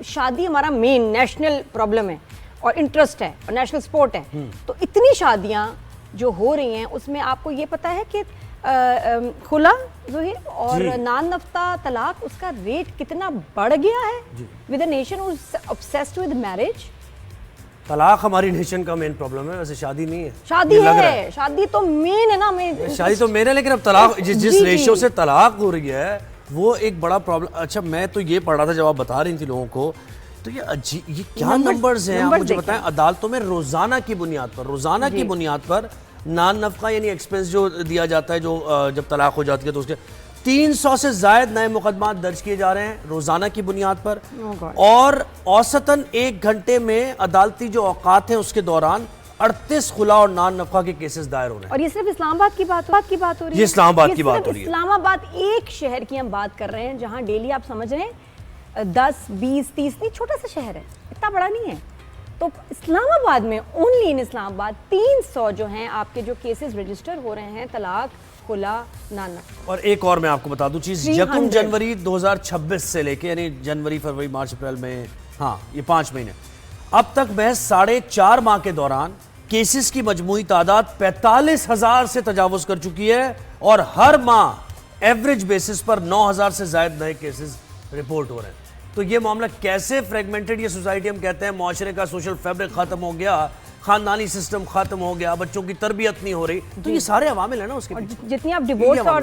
شادی ہمارا مین national problem ہے اور انٹرسٹ ہے اور نیشنل سپورٹ ہے, تو اتنی شادیاں جو ہو رہی ہیں اس میں آپ کو یہ پتہ ہے کہ خلا ظہیر اور نان نفتہ طلاق اس کا ریٹ کتنا بڑھ گیا ہے with a nation obsessed with marriage. طلاق ہماری نیشن کا مین پرابلم ہے, ویسے شادی نہیں ہے. شادی ہے, شادی تو مین ہے نا, شادی تو مین ہے, لیکن اب طلاق جس ریشیو سے طلاق ہو رہی ہے وہ ایک بڑا پرابلم. اچھا میں تو یہ پڑھ رہا تھا جب آپ بتا رہی تھی لوگوں کو, تو یہ کیا نمبرز ہیں آپ مجھے بتائیں. عدالتوں میں روزانہ کی بنیاد پر نان نفقہ یعنی ایکسپنس جو دیا جاتا ہے, جو جب طلاق ہو جاتی ہے تو اس کے 300 سے زائد نئے مقدمات درج کیے جا رہے ہیں روزانہ کی بنیاد پر, اور اوسطاً 1 گھنٹے میں عدالتی جو اوقات ہیں اس کے دوران 38 خلا اور نان نفقہ کے کیسز دائر ہو رہے ہیں. اور یہ صرف اسلام آباد کی بات ہو رہی ہے. یہ اسلام آباد کی بات ہو رہی ہے. اسلام آباد ایک شہر کی ہم بات کر رہے ہیں جہاں ڈیلی آپ سمجھ رہے ہیں 10 20 30 نہیں, چھوٹا سا شہر ہے, اتنا بڑا نہیں ہے. تو اسلام آباد میں اونلی ان اسلام آباد 300 جو ہیں آپ کے جو کیسز رجسٹر ہو رہے ہیں طلاق خلا نان نفقہ. اور ایک اور میں آپ کو بتا دوں چیز, 1 جنوری 2026 سے لے کے یعنی جنوری فروری مارچ اپریل میں, ہاں یہ 5 مہینے, اب تک محض 4.5 ماہ کے دوران کیسز کی مجموعی تعداد 45,000 سے تجاوز کر چکی ہے, اور ہر ماہ ایوریج بیسس پر 9,000 سے زائد نئے کیسز رپورٹ ہو رہے ہیں. تو یہ معاملہ کیسے فریگمنٹڈ, یہ سوسائٹی ہم کہتے ہیں معاشرے کا سوشل فیبرک ختم ہو گیا, خاندانی سسٹم ختم ہو گیا, بچوں کی تربیت نہیں ہو رہی, تو یہ سارے عوامل ہیں نا اس کے پیچھے. جتنی آپ ڈیورس اور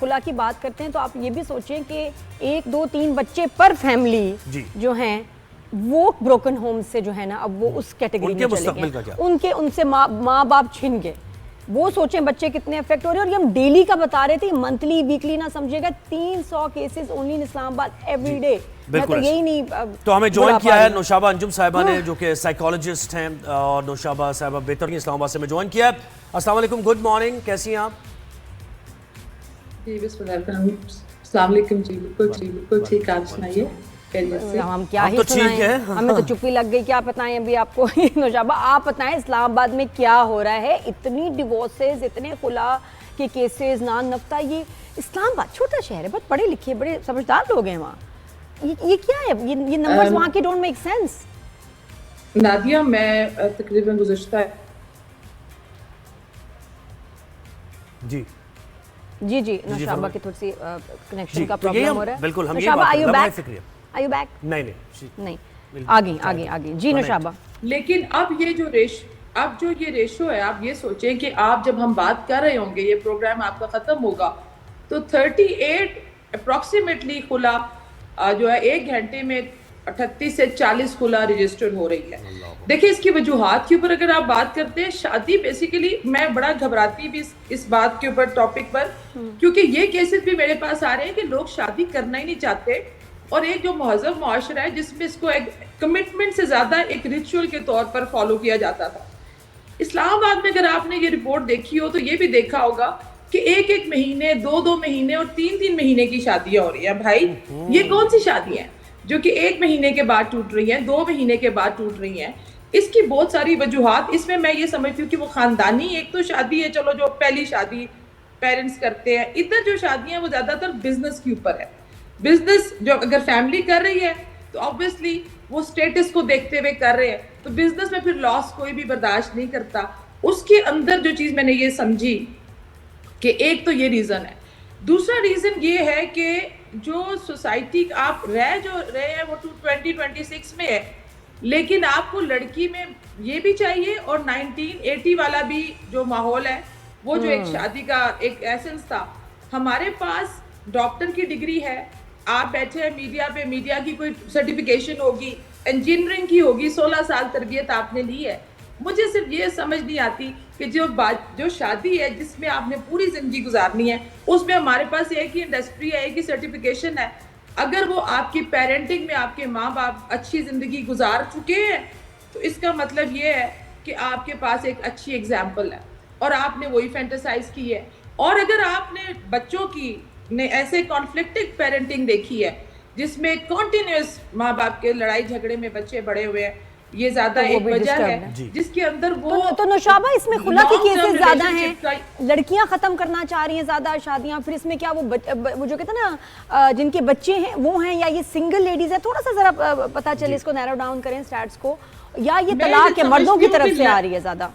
خلا کی بات کرتے ہیں تو آپ یہ بھی سوچیں کہ 1 2 3 بچے پر فیملی جو ہیں وہ بروکن ہوم سے جو ہے نا اب وہ اس کیٹیگری میں چلے گئے, ان سے ماں باپ چھن گئے. وہ سوچیں بچے کتنے افیکٹ ہو رہے ہیں, اور یہ ہم ڈیلی کا بتا رہے تھے, منتھلی ویکلی نہ سمجھے گا, 300 کیسز اونلی ان اسلام آباد ایوری ڈے. بالکل یہی نہیں. تو ہمیں جوائن کیا ہے نوشابہ انجم صاحبہ نے, جو کہ سائیکالوجسٹ ہیں, اور نوشابہ صاحبہ بہتر اسلام آباد سے ہمیں جوائن کیا ہے. السلام علیکم, گڈ مارننگ, کیسی ہیں آپ؟ جی بسم اللہ السلام علیکم. جی بالکل ٹھیک, آپ سنائیے. ہم کیا ہی سنائیں, ہمیں تو چپی لگ گئی, کیا بتائیں ابھی آپ کو. نوشابہ آپ بتائیں اسلام آباد میں کیا ہو رہا ہے, اتنی ڈیورسز, اتنے خلا کے کیسز, نان نفتہ. یہ اسلام آباد چھوٹا شہر ہے, بہت پڑھے لکھے بڑے سمجھدار لوگ ہیں وہاں, یہ کیا ہے, یہ نمبرز وہاں کے ڈونٹ میک سینس. نادیہ میں تقریباً گزشتہ جی نوشابہ کی تھوڑی سی کنیکشن کا پرابلم ہو رہا ہے. بالکل, ہم یہ نوشابہ بات کر رہے ہیں. Are you back? نہیں, آگے جی نوشابہ. لیکن اب جو یہ ریشو ہے, آپ یہ سوچیں کہ آپ جب ہم بات کر رہے ہوں گے, یہ پروگرام آپ کا ختم ہوگا, تو 38 اپروکسیمیٹلی خلا جو ہے 1 گھنٹے میں 38 سے 40 خلا رجسٹر ہو رہی ہے. دیکھیں اس کی وجوہات کے اوپر اگر آپ بات کرتے ہیں, شادی بیسیکلی میں بڑا گھبراتی بھی اس بات کے اوپر ٹاپک پر, کیونکہ یہ کیسز بھی میرے پاس آ رہے ہیں کہ لوگ شادی کرنا ہی نہیں چاہتے, اور ایک جو مہذب معاشرہ ہے جس میں اس کو ایک کمٹمنٹ سے زیادہ ایک ریچول کے طور پر فالو کیا جاتا تھا. اسلام آباد میں اگر آپ نے یہ رپورٹ دیکھی ہو تو یہ بھی دیکھا ہوگا کہ 1 مہینے, 2 مہینے اور 3 مہینے کی شادیاں ہو رہی ہیں. بھائی یہ کون سی شادی ہیں جو کہ 1 مہینے کے بعد ٹوٹ رہی ہیں, 2 مہینے کے بعد ٹوٹ رہی ہیں. اس کی بہت ساری وجوہات, اس میں یہ سمجھتی ہوں کہ وہ خاندانی ایک تو شادی ہے, چلو جو پہلی شادی پیرنٹس کرتے ہیں. ادھر جو شادیاں ہیں وہ زیادہ تر بزنس کے اوپر ہے. بزنس جو اگر فیملی کر رہی ہے تو obviously وہ سٹیٹس کو دیکھتے ہوئے کر رہے ہیں, تو بزنس میں پھر لاس کوئی بھی برداشت نہیں کرتا. اس کے اندر جو چیز میں نے یہ سمجھی کہ ایک تو یہ ریزن ہے. دوسرا ریزن یہ ہے کہ جو سوسائٹی آپ رہے ہیں وہ 2026 میں ہے, لیکن آپ کو لڑکی میں یہ بھی چاہیے, اور 1980 والا بھی جو ماحول ہے, وہ جو ایک شادی کا ایک ایسنس تھا. ہمارے پاس ڈاکٹر کی ڈگری ہے, آپ بیٹھے ہیں میڈیا پہ, میڈیا کی کوئی سرٹیفیکیشن ہوگی, انجینئرنگ کی ہوگی, 16 سال تربیت آپ نے لی ہے. مجھے صرف یہ سمجھ نہیں آتی کہ جو شادی ہے جس میں آپ نے پوری زندگی گزارنی ہے, اس میں ہمارے پاس ایک ہی انڈسٹری ہے, ایک ہی سرٹیفیکیشن ہے. اگر وہ آپ کی پیرنٹنگ میں آپ کے ماں باپ اچھی زندگی گزار چکے ہیں تو اس کا مطلب یہ ہے کہ آپ کے پاس ایک اچھی ایگزامپل ہے, اور آپ نے وہی فینٹیسائز کی ہے. اور اگر آپ نے بچوں کی نے ایسے کانفلکٹڈ پیرنٹنگ دیکھی ہے جس میں کنٹینیوس ماں باپ کے لڑائی جھگڑے میں بچے بڑے ہوئے ہیں, یہ زیادہ ایک وجہ ہے جس کے اندر وہ تو نوشابہ اس میں خلا کی کیسز زیادہ ہیں, لڑکیاں ختم کرنا چاہ رہی ہیں زیادہ شادیاں, پھر اس میں کیا وہ جو کہتے ہیں نا جن کے بچے ہیں وہ ہیں, یا یہ سنگل لیڈیز ہیں, تھوڑا سا ذرا پتہ چلے اس کو نیرو ڈاؤن کریں سٹیٹس کو, یا یہ طلاق کے مردوں کی طرف سے آ رہی ہے زیادہ؟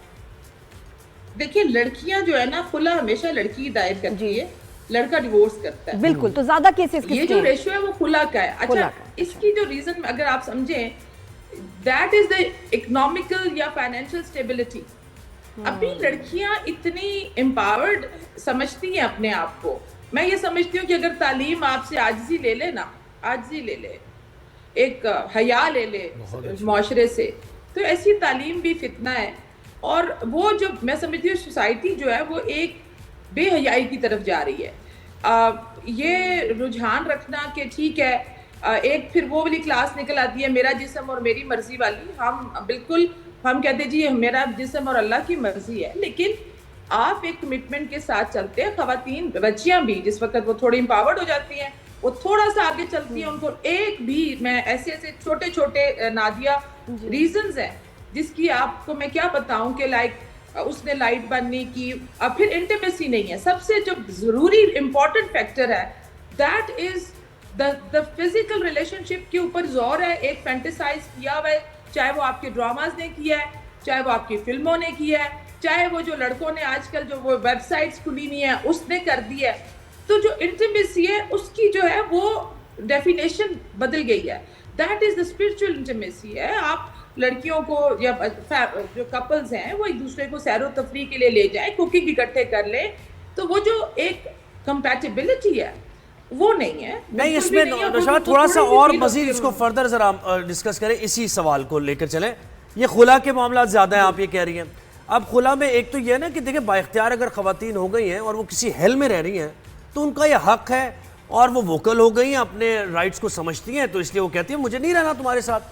دیکھیں لڑکیاں جو ہے نا, خلا ہمیشہ لڑکی دائر کرتی ہے, لڑکا ڈیورس کرتا ہے. بالکل, تو زیادہ کیسز یہ جو ریشو ہے وہ خلا کا ہے. اچھا اس کی جو ریزن اگر آپ سمجھیں, that is the economical یا financial stability. ابھی لڑکیاں اتنی empowered سمجھتی ہیں اپنے آپ کو. میں یہ سمجھتی ہوں کہ اگر تعلیم آپ سے عاجزی لے لے نا, عاجزی لے لے, ایک حیا لے لے معاشرے سے, تو ایسی تعلیم بھی فتنہ ہے. اور وہ جو میں سمجھتی ہوں سوسائٹی جو ہے وہ ایک بے حیائی کی طرف جا رہی ہے. یہ رجحان رکھنا کہ ٹھیک ہے ایک پھر وہ والی کلاس نکل آتی ہے میرا جسم اور میری مرضی والی, ہم بالکل ہم کہتے ہیں جی میرا جسم اور اللہ کی مرضی ہے, لیکن آپ ایک کمٹمنٹ کے ساتھ چلتے ہیں. خواتین بچیاں بھی جس وقت وہ تھوڑی امپاورڈ ہو جاتی ہیں وہ تھوڑا سا آگے چلتی ہیں, ان کو ایک بھی میں ایسے چھوٹے چھوٹے نادیہ ریزنز ہیں جس کی آپ کو میں کیا بتاؤں کہ لائک اس نے لائٹ بند نہیں کی, اور پھر انٹیمیسی نہیں ہے. سب سے جو ضروری امپورٹنٹ فیکٹر ہے that is the physical relationship کے اوپر زور ہے, ایک فینٹیسائز کیا ہوا ہے, چاہے وہ آپ کے ڈراماز نے کیا ہے, چاہے وہ آپ کی فلموں نے کیا ہے, چاہے وہ جو لڑکوں نے آج کل جو وہ ویب سائٹس کھلی ہوئی ہیں اس نے کر دی ہے. تو جو انٹیمیسی ہے اس کی جو ہے وہ ڈیفینیشن بدل گئی ہے. That is the spiritual intimacy ہے. آپ لڑکیوں کو یا جو کپلز ہیں وہ ایک دوسرے کو سیر و تفریح کے لیے لے جائیں, کوکنگ اکٹھے کر لیں, تو وہ جو ایک کمپیٹیبلٹی ہے وہ نہیں ہے. نہیں اس میں نوشابہ تھوڑا سا اور مزید اس کو فردر ذرا ڈسکس کریں, اسی سوال کو لے کر چلیں. یہ خلا کے معاملات زیادہ ہیں آپ یہ کہہ رہی ہیں. اب خلا میں ایک تو یہ ہے نا کہ دیکھیں با اختیار اگر خواتین ہو گئی ہیں اور وہ کسی ہیل میں رہ رہی ہیں تو ان کا یہ حق ہے, اور وہ ووکل ہو گئی ہیں, اپنے رائٹس کو سمجھتی ہیں, تو اس لیے وہ کہتی ہیں مجھے نہیں رہنا تمہارے ساتھ.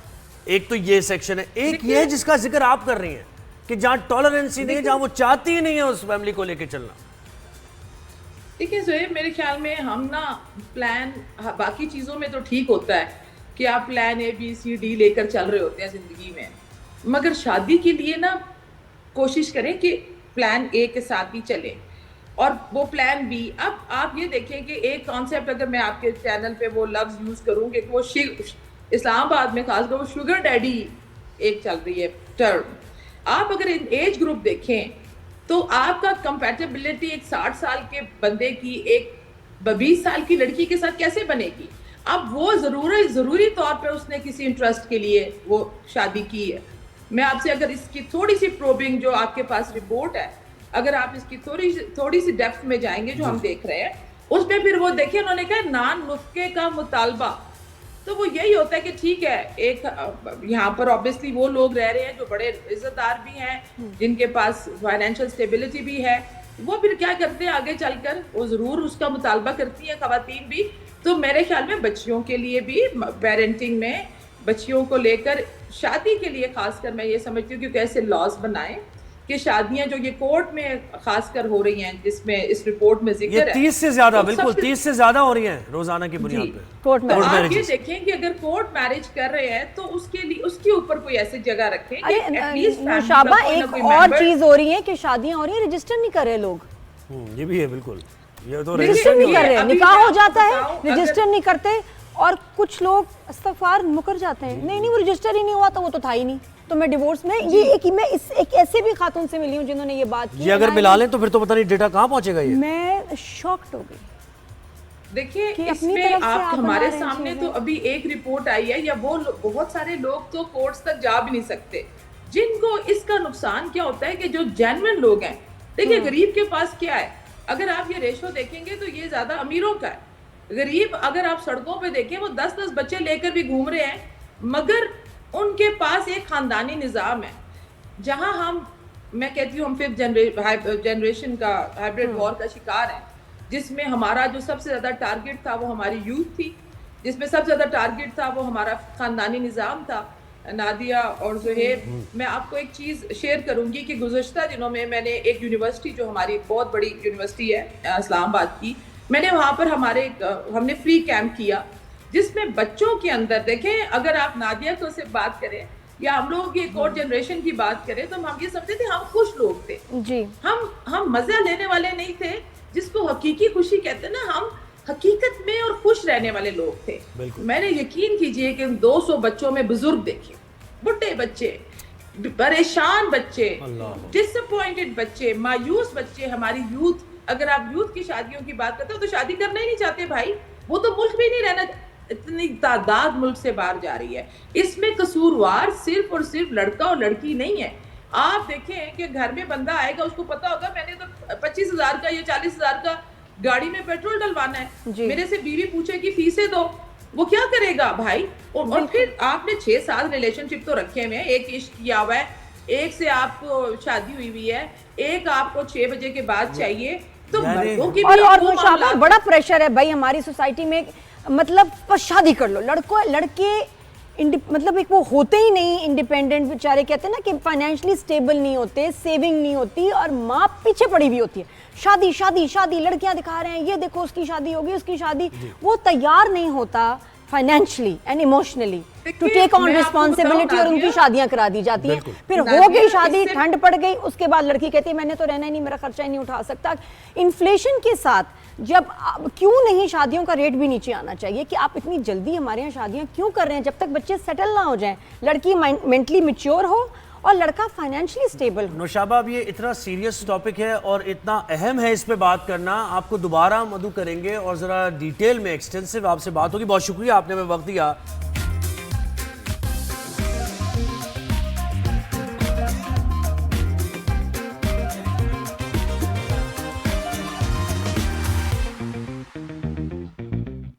ایک تو یہ سیکشن ہے. ایک یہ ہے جس کا ذکر آپ کر رہی ہیں کہ جہاں ٹالرنسی نہیں ہے, جہاں وہ چاہتی ہی نہیں ہے اس فیملی کو لے کے چلنا. دیکھیں زہیب میرے خیال میں ہم نا پلان باقی چیزوں میں تو ٹھیک ہوتا ہے کہ آپ پلان اے بی سی ڈی لے کر چل رہے ہوتے ہیں زندگی میں, مگر شادی کے لیے نا کوشش کریں کہ پلان اے کے ساتھ ہی چلیں اور وہ پلان بی. اب آپ یہ دیکھیں کہ ایک کانسیپٹ اگر میں آپ کے چینل پہ وہ لفظ یوز کروں کہ وہ اسلام آباد میں خاص کر وہ شوگر ڈیڈی ایک چل رہی ہے ٹرم. آپ اگر ایج گروپ دیکھیں تو آپ کا کمپیٹیبلٹی ایک 60 سال کے بندے کی ایک 20 سال کی لڑکی کے ساتھ کیسے بنے گی؟ اب وہ ضروری طور پہ اس نے کسی انٹرسٹ کے لیے وہ شادی کی ہے. میں آپ سے اگر اس کی تھوڑی سی پروبنگ جو آپ کے پاس رپورٹ ہے, اگر آپ اس کی تھوڑی سی ڈیپتھ میں جائیں گے جو ہم دیکھ رہے ہیں اس میں پھر وہ دیکھیں انہوں نے کہا نان نفقے کا مطالبہ. تو وہ یہی ہوتا ہے کہ ٹھیک ہے ایک یہاں پر obviously وہ لوگ رہ رہے ہیں جو بڑے عزت دار بھی ہیں, جن کے پاس فائنینشیل اسٹیبلٹی بھی ہے, وہ پھر کیا کرتے ہیں آگے چل کر وہ ضرور اس کا مطالبہ کرتی ہیں خواتین بھی. تو میرے خیال میں بچیوں کے لیے بھی پیرنٹنگ میں بچیوں کو لے کر شادی کے لیے خاص کر میں یہ سمجھتی ہوں کہ ایسے لاز بنائیں کہ شادیاں جو یہ کورٹ میں خاص کر ہو رہی ہیں جس میں اس رپورٹ میں ذکر ہے 30 سے زیادہ, بالکل 30 سے زیادہ ہو رہی ہیں روزانہ کی بنیاد پہ. تو آپ یہ دیکھیں کہ اگر کورٹ میرج کر رہے ہیں تو اس کے لیے اس کے اوپر کوئی ایسی جگہ رکھیں. نوشابہ ایک اور چیز ہو رہی ہے کہ شادیاں ہو رہی ہیں رجسٹر نہیں کر رہے لوگ. یہ بھی ہے بالکل, یہ تو رجسٹر نہیں کر رہے, نکاح ہو جاتا ہے رجسٹر نہیں کرتے, اور کچھ لوگ استغفار مکر جاتے ہیں, نہیں وہ رجسٹر ہی نہیں ہوا تو وہ تو تھا ہی نہیں, تو میں ڈیورس میں یہ ایک ایسے بھی خاتون سے ملی ہوں جنہوں نے یہ بات کی. یہ اگر ملا لیں تو پھر تو پتہ نہیں ڈیٹا کہاں پہنچے گا. یہ میں شاکڈ ہو گئی. دیکھیں اس میں آپ ہمارے سامنے تو ابھی ایک رپورٹ آئی ہے, یا وہ بہت سارے لوگ تو کورٹس تک جا بھی نہیں سکتے جن کو اس کا نقصان کیا ہوتا ہے کہ جو جینوئن لوگ ہیں. دیکھیں غریب کے پاس کیا ہے, اگر آپ یہ ریشو دیکھیں گے تو یہ زیادہ امیروں کا ہے. غریب اگر آپ سڑکوں پہ دیکھیں وہ 10 بچے لے کر بھی گھوم رہے ہیں, مگر ان کے پاس ایک خاندانی نظام ہے. جہاں میں کہتی ہوں ہم 5th جنریشن کا ہائبرڈ وار کا شکار ہیں, جس میں ہمارا جو سب سے زیادہ ٹارگٹ تھا وہ ہماری یوتھ تھی, جس میں سب سے زیادہ ٹارگٹ تھا وہ ہمارا خاندانی نظام تھا. نادیہ اور زہیب, میں آپ کو ایک چیز شیئر کروں گی کہ گزشتہ دنوں میں نے ایک یونیورسٹی جو ہماری بہت بڑی یونیورسٹی ہے اسلام آباد کی, میں نے وہاں پر ہم نے فری کیمپ کیا جس میں بچوں کے اندر دیکھیں, اگر آپ نادیہ کو سے بات کریں یا ہم لوگ ایک اور جنریشن کی بات کریں تو ہم یہ سمجھتے تھے ہم خوش لوگ تھے جی, ہم مزہ لینے والے نہیں تھے, جس کو حقیقی خوشی کہتے ہیں نا, ہم حقیقت میں اور خوش رہنے والے لوگ تھے. میں نے یقین کیجئے کہ 200 بچوں میں بزرگ دیکھے, بڈھے بچے, پریشان بچے, ڈس اپوائنٹڈ بچے, مایوس بچے. ہماری یوتھ, اگر آپ یوتھ کی شادیوں کی بات کرتے ہو تو شادی کرنا ہی نہیں چاہتے بھائی, وہ تو ملک بھی نہیں رہنا, اتنی تعداد ملک سے باہر جا رہی ہے. اس میں قصوروار صرف اور صرف لڑکا اور لڑکی نہیں ہے. آپ دیکھیں کہ گھر میں بندہ آئے گا, اس کو پتا ہوگا میں نے تو 25,000 کا یا 40,000 کا گاڑی میں پیٹرول ڈلوانا ہے, میرے سے بیوی پوچھے کہ فیسیں دو, وہ کیا کرے گا بھائی؟ اور پھر آپ نے 6 سال ریلیشن شپ تو رکھے ہوئے ہیں, ایک عشق کیا ہوا ہے, ایک سے آپ کو شادی ہوئی ہے, ایک آپ کو 6 بجے کے بعد چاہیے, تو مردوں کی بھی اور مشابہ بڑا پریشر ہے بھائی ہماری سوسائٹی میں, مطلب شادی کر لو. لڑکے مطلب ایک وہ ہوتے ہی نہیں انڈیپینڈنٹ, بیچارے کہتے ہیں نا کہ فائنینشلی سٹیبل نہیں ہوتے, سیونگ نہیں ہوتی, اور ماں پیچھے پڑی ہوئی ہوتی ہے, شادی شادی شادی, لڑکیاں دکھا رہے ہیں یہ دیکھو اس کی شادی ہوگی, اس کی شادی. وہ تیار نہیں ہوتا financially and emotionally to take on responsibility, اور ان کی شادیاں کرا دی جاتی ہیں. پھر ہو گئی شادی, ٹھنڈ پڑ گئی, اس کے بعد لڑکی کہتی ہے میں نے تو رہنا ہی نہیں, میرا خرچہ ہی نہیں اٹھا سکتا. انفلیشن کے ساتھ جب کیوں نہیں شادیوں کا ریٹ بھی نیچے آنا چاہیے, کہ آپ اتنی جلدی ہمارے یہاں شادیاں کیوں کر رہے ہیں جب تک بچے سیٹل نہ ہو جائیں, لڑکی مینٹلی میچور ہو اور لڑکا فائنینشلی سٹیبل ہو. نوشابہ اب یہ اتنا سیریس ٹاپک ہے اور اتنا اہم ہے, اس پہ بات کرنا. آپ کو دوبارہ مدعو کریں گے اور ذرا ڈیٹیل میں ایکسٹینسو آپ سے بات ہوگی. بہت شکریہ آپ نے ہمیں وقت دیا.